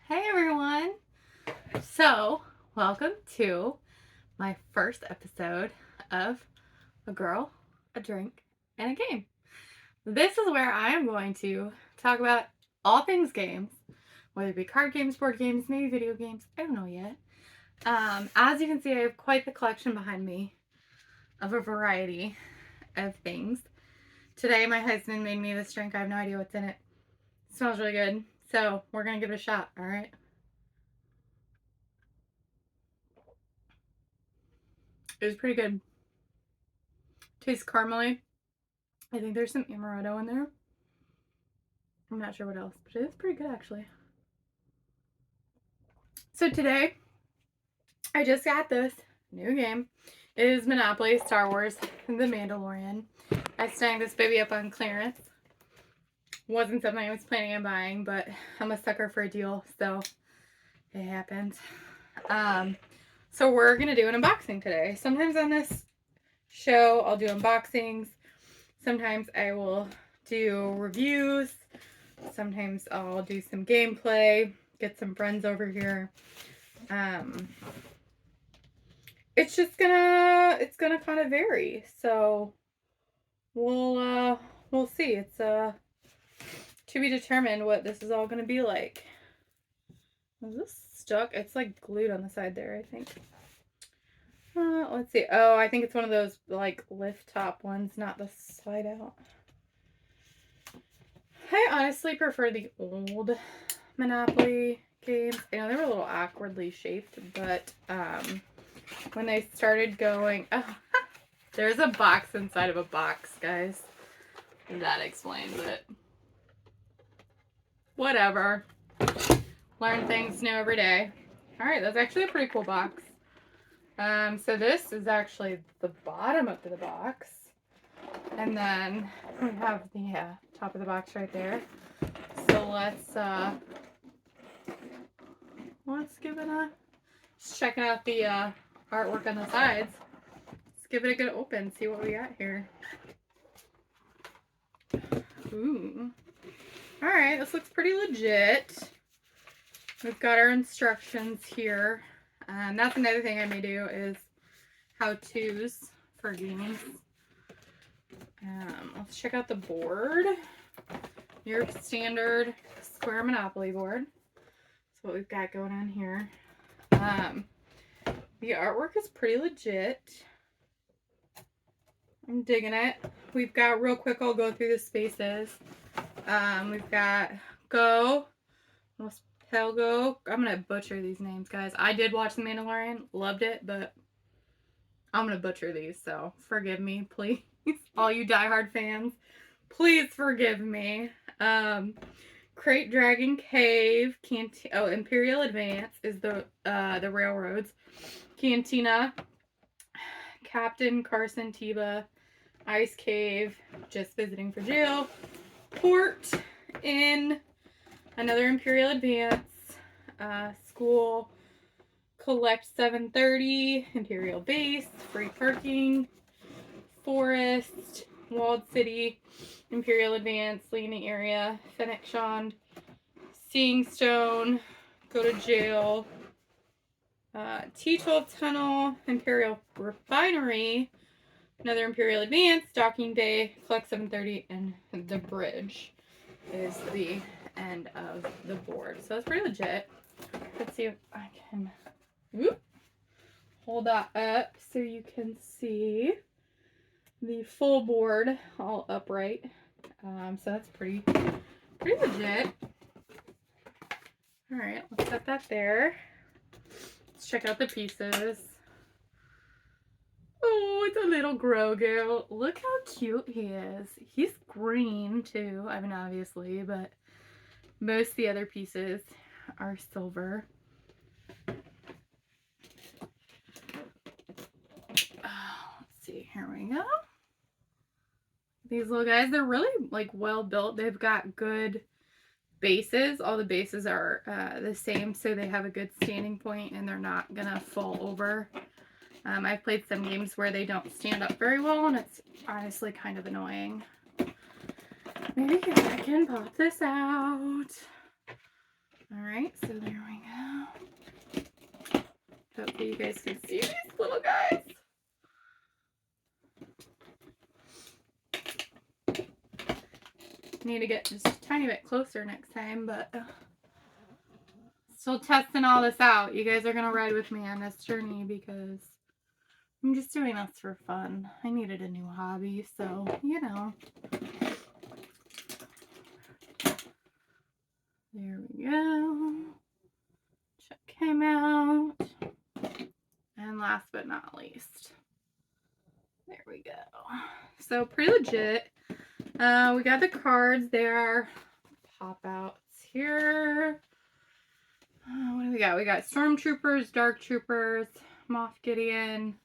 Hey everyone! So, welcome to my first episode of A Girl, a Drink, and a Game. This is where I am going to talk about all things games, whether it be card games, board games, maybe video games, I don't know yet. As you can see, I have quite the collection behind me of a variety of things. Today, my husband made me this drink. I have no idea what's in it. It smells really good. So, we're going to give it a shot, alright? It was pretty good. Tastes caramely. I think there's some amaretto in there. I'm not sure what else, but it is pretty good actually. So today, I just got this new game. It is Monopoly Star Wars The Mandalorian. I snagged this baby up on clearance. Wasn't something I was planning on buying, but I'm a sucker for a deal, so it happened. So we're gonna do an unboxing today. Sometimes on this show, I'll do unboxings. Sometimes I will do reviews. Sometimes I'll do some gameplay, get some friends over here. It's just gonna kind of vary. So we'll see. It's to be determined what this is all gonna be like. Is this stuck? It's like glued on the side there, I think. Let's see. Oh, I think it's one of those like lift top ones, not the slide out. I honestly prefer the old Monopoly games. I know they were a little awkwardly shaped, but when they started going... Oh, there's a box inside of a box, guys. That explains it. Whatever. Learn things new every day. Alright, that's actually a pretty cool box. So this is actually the bottom of the box. And then we have the top of the box right there. So let's give it a... Just checking out the artwork on the sides. Let's give it a good open, see what we got here. Ooh. Alright, this looks pretty legit. We've got our instructions here. That's another thing I may do is how-tos for games. Let's check out the board. Your standard square Monopoly board. That's what we've got going on here. The artwork is pretty legit. I'm digging it. We've got, real quick, I'll go through the spaces. We've got Go, Pelgo. I'm going to butcher these names, guys. I did watch The Mandalorian, loved it, but I'm going to butcher these, so forgive me, please. All you diehard fans, please forgive me. Crate Dragon Cave, Imperial Advance is the railroads. Cantina, Captain Carson Tiba, Ice Cave, Just Visiting for Jail, Port Inn, another Imperial Advance, School, Collect 730, Imperial Base, Free Parking, Forest, Walled City, Imperial Advance, Landing Area, Fennec Shond, Seeing Stone, Go to Jail, T12 Tunnel, Imperial Refinery, another Imperial Advance, Docking Bay, Collect 730, and the bridge is the end of the board. So it's pretty legit. Let's see if I can hold that up so you can see the full board all upright. So that's pretty legit. All right, let's set that there. Let's check out the pieces. Oh, it's a little Grogu. Look how cute he is. He's green too. I mean, obviously, but most of the other pieces are silver. Let's see. Here we go. These little guys, they're really like well built. They've got good bases. All the bases are the same, so they have a good standing point and they're not gonna fall over. I've played some games where they don't stand up very well, and it's honestly kind of annoying. Maybe I can pop this out. All right, so there we go. Hopefully you guys can see these little guys. Need to get just a tiny bit closer next time, but still testing all this out. You guys are going to ride with me on this journey because I'm just doing this for fun. I needed a new hobby, so, you know. There we go. Check him out. And last but not least, there we go. So pretty legit. We got the cards. They are pop outs here. What do we got? We got Stormtroopers, Dark Troopers, Moff Gideon.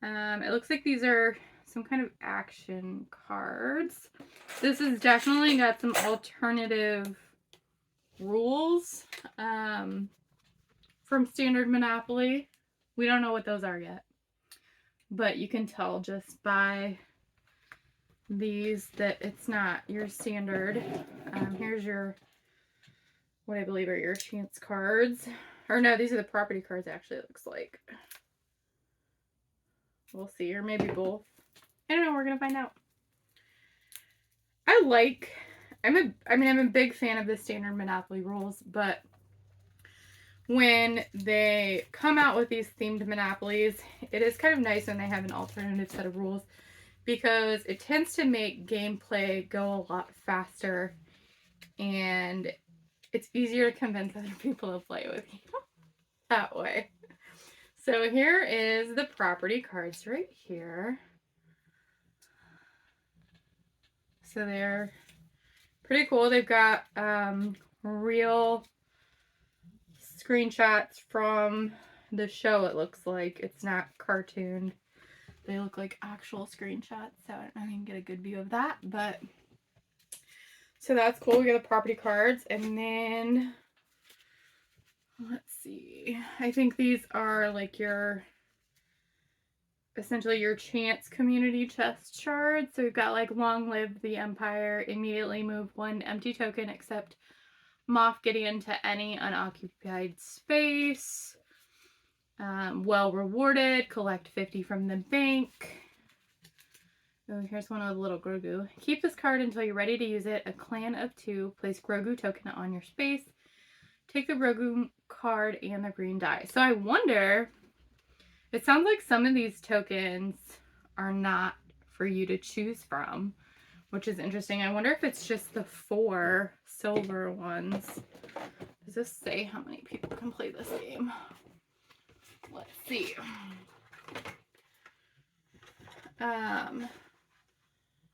It looks like these are some kind of action cards. This has definitely got some alternative rules from standard Monopoly. We don't know what those are yet, but you can tell just by these that it's not your standard. Here's your, what I believe are your chance cards. Or no, these are the property cards actually, it looks like. We'll see, or maybe both. I don't know, we're gonna find out. I'm a big fan of the standard Monopoly rules, but when they come out with these themed Monopolies, it is kind of nice when they have an alternative set of rules because it tends to make gameplay go a lot faster and it's easier to convince other people to play with you that way. So here is the property cards right here. So they're pretty cool. They've got real screenshots from the show, it looks like. It's not cartooned. They look like actual screenshots, so I don't know if you can get a good view of that, but so that's cool. We got the property cards, and then let's see. I think these are like your, essentially your chance community chest shards. So we've got like long live the Empire, immediately move one empty token except Moff Gideon to any unoccupied space. Well rewarded, collect 50 from the bank. Oh, here's one with a little Grogu. Keep this card until you're ready to use it. A clan of 2. Place Grogu token on your space. Take the Grogu card and the green die. So I wonder, it sounds like some of these tokens are not for you to choose from, which is interesting. I wonder if it's just the 4 silver ones. Does this say how many people can play this game? Let's see.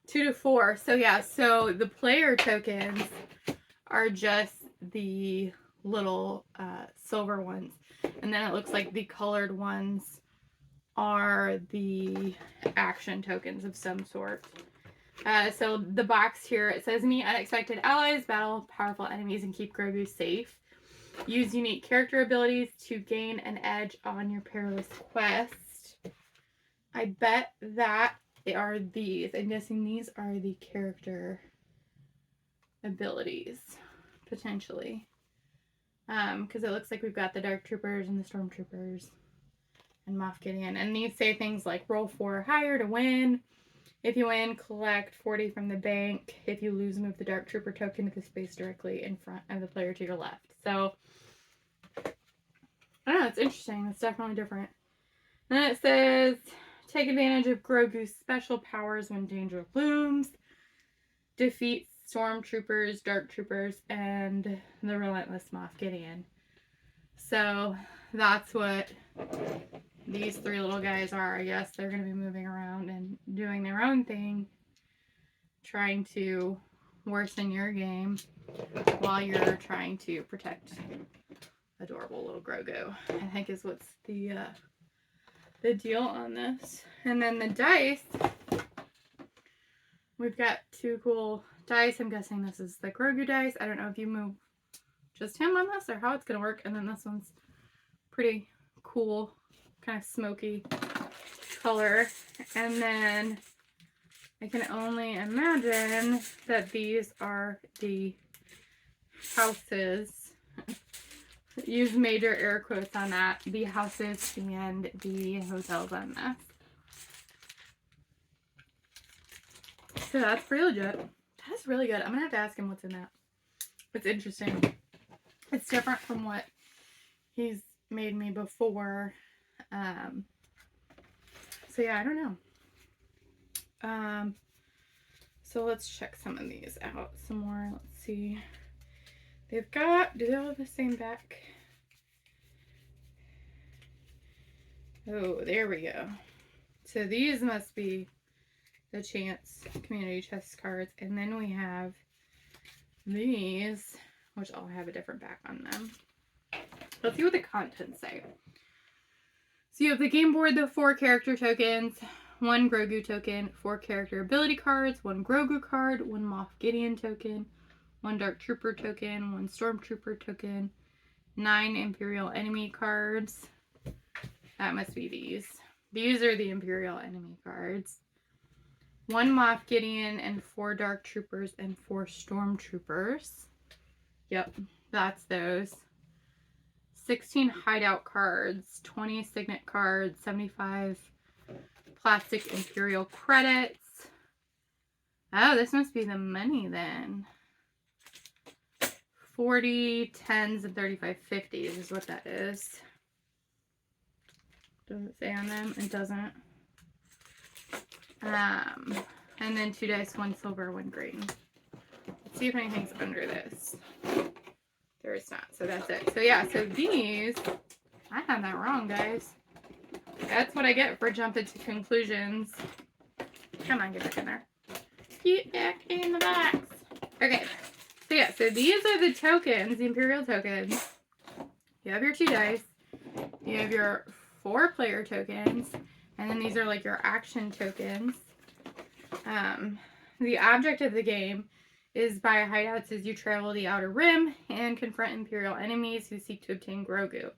2 to 4. So yeah, so the player tokens are just the little silver ones. And then it looks like the colored ones are the action tokens of some sort. So the box here, it says meet unexpected allies, battle powerful enemies, and keep Grogu safe. Use unique character abilities to gain an edge on your perilous quest. I bet that are these. I'm guessing these are the character abilities, potentially. Because it looks like we've got the Dark Troopers and the Stormtroopers and Moff Gideon. And these say things like roll 4 or higher to win. If you win, collect 40 from the bank. If you lose, move the Dark Trooper token to the space directly in front of the player to your left. So, I don't know, it's interesting. It's definitely different. Then it says, take advantage of Grogu's special powers when danger looms. Defeat Stormtroopers, Dark Troopers, and the relentless Moff Gideon. So, that's what these 3 little guys are, I guess. They're going to be moving around and doing their own thing, trying to worsen your game while you're trying to protect adorable little Grogu, I think is what's the deal on this. And then the dice, we've got 2 cool dice. I'm guessing this is the Grogu dice. I don't know if you move just him on this or how it's going to work. And then this one's pretty cool, kind of smoky color. And then I can only imagine that these are the houses. Use major air quotes on that. The houses and the hotels on this. So that's pretty legit. That's really good. I'm going to have to ask him what's in that. It's interesting. It's different from what he's made me before. So yeah, I don't know. So let's check some of these out some more. Let's see. Do they all have the same back? Oh, there we go. So these must be the Chance Community Chest cards. And then we have these, which all have a different back on them. Let's see what the contents say. So you have the game board, the 4 character tokens, 1 Grogu token, 4 character ability cards, 1 Grogu card, 1 Moff Gideon token, 1 Dark Trooper token, 1 Stormtrooper token, 9 Imperial enemy cards. That must be these. These are the Imperial enemy cards. 1 Moff Gideon and 4 Dark Troopers and 4 Stormtroopers. Yep, that's those. 16 hideout cards, 20 signet cards, 75 plastic Imperial credits. Oh, this must be the money then. 40 10s and 35 50s is what that is. Does it say on them? It doesn't. And then 2 dice, 1 silver, 1 green. Let's see if anything's under this. There is not, so that's it. So yeah, so these, I had that wrong, guys. That's what I get for jumping to conclusions. Come on, get back in there. Get back in the box. Okay, so yeah, so these are the tokens, the Imperial tokens. You have your 2 dice. You have your 4 player tokens. And then these are like your action tokens. The object of the game is by hideouts as you travel the Outer Rim and confront Imperial enemies who seek to obtain Grogu.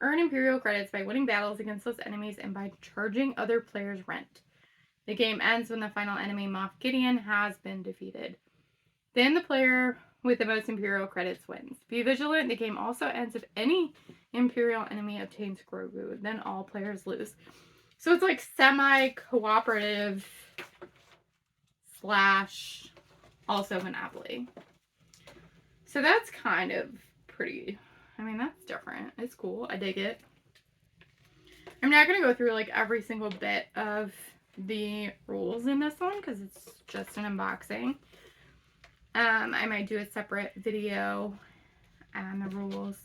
Earn Imperial credits by winning battles against those enemies and by charging other players' rent. The game ends when the final enemy, Moff Gideon, has been defeated. Then the player with the most Imperial credits wins. Be vigilant, the game also ends if any Imperial enemy obtains Grogu. Then all players lose. So it's like semi-cooperative / also Monopoly. So that's kind of pretty, I mean, that's different. It's cool. I dig it. I'm not going to go through like every single bit of the rules in this one because it's just an unboxing. I might do a separate video on the rules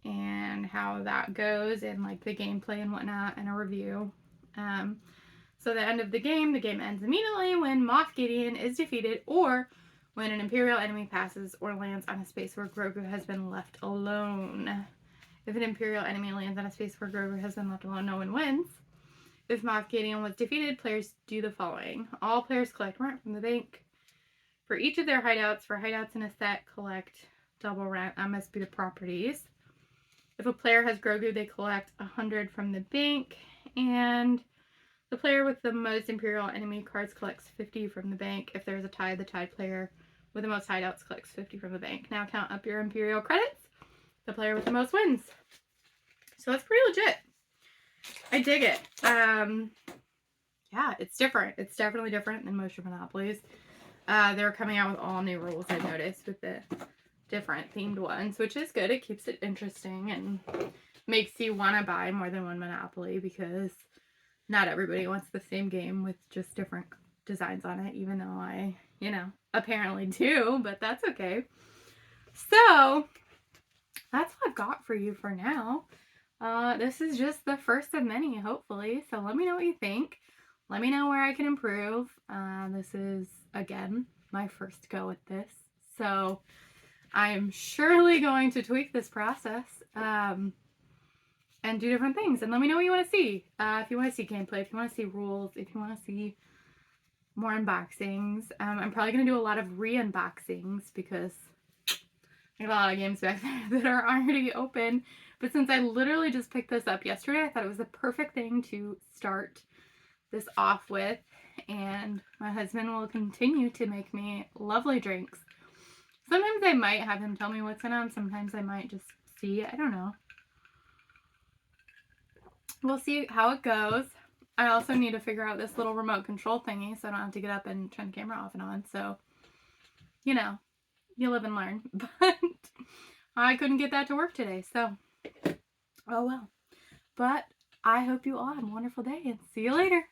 and how that goes and like the gameplay and whatnot and a review. So the end of the game ends immediately when Moff Gideon is defeated or when an Imperial enemy passes or lands on a space where Grogu has been left alone. If an Imperial enemy lands on a space where Grogu has been left alone, no one wins. If Moff Gideon was defeated, players do the following. All players collect rent from the bank. For each of their hideouts, for hideouts in a set, collect double rent. That must be the properties. If a player has Grogu, they collect 100 from the bank. And the player with the most Imperial enemy cards collects 50 from the bank. If there's a tie, the tied player with the most hideouts collects 50 from the bank. Now count up your Imperial credits. The player with the most wins. So that's pretty legit. I dig it. Yeah, it's different. It's definitely different than most of Monopolies. They're coming out with all new rules, I've noticed, with the different themed ones, which is good. It keeps it interesting and makes you want to buy more than one Monopoly because not everybody wants the same game with just different designs on it, even though I, apparently do, but that's okay. So, that's what I've got for you for now. This is just the first of many, hopefully, so let me know what you think. Let me know where I can improve. This is, again, my first go at this, so I'm surely going to tweak this process and do different things. And let me know what you want to see. If you want to see gameplay, if you want to see rules, if you want to see more unboxings. I'm probably going to do a lot of re-unboxings because I have a lot of games back there that are already open. But since I literally just picked this up yesterday, I thought it was the perfect thing to start this off with. And my husband will continue to make me lovely drinks Sometimes I might have him tell me what's in them. Sometimes I might just see. I don't know. We'll see how it goes. I also need to figure out this little remote control thingy so I don't have to get up and turn the camera off and on. So, you know, you live and learn. But I couldn't get that to work today. So, oh well. But I hope you all have a wonderful day and see you later.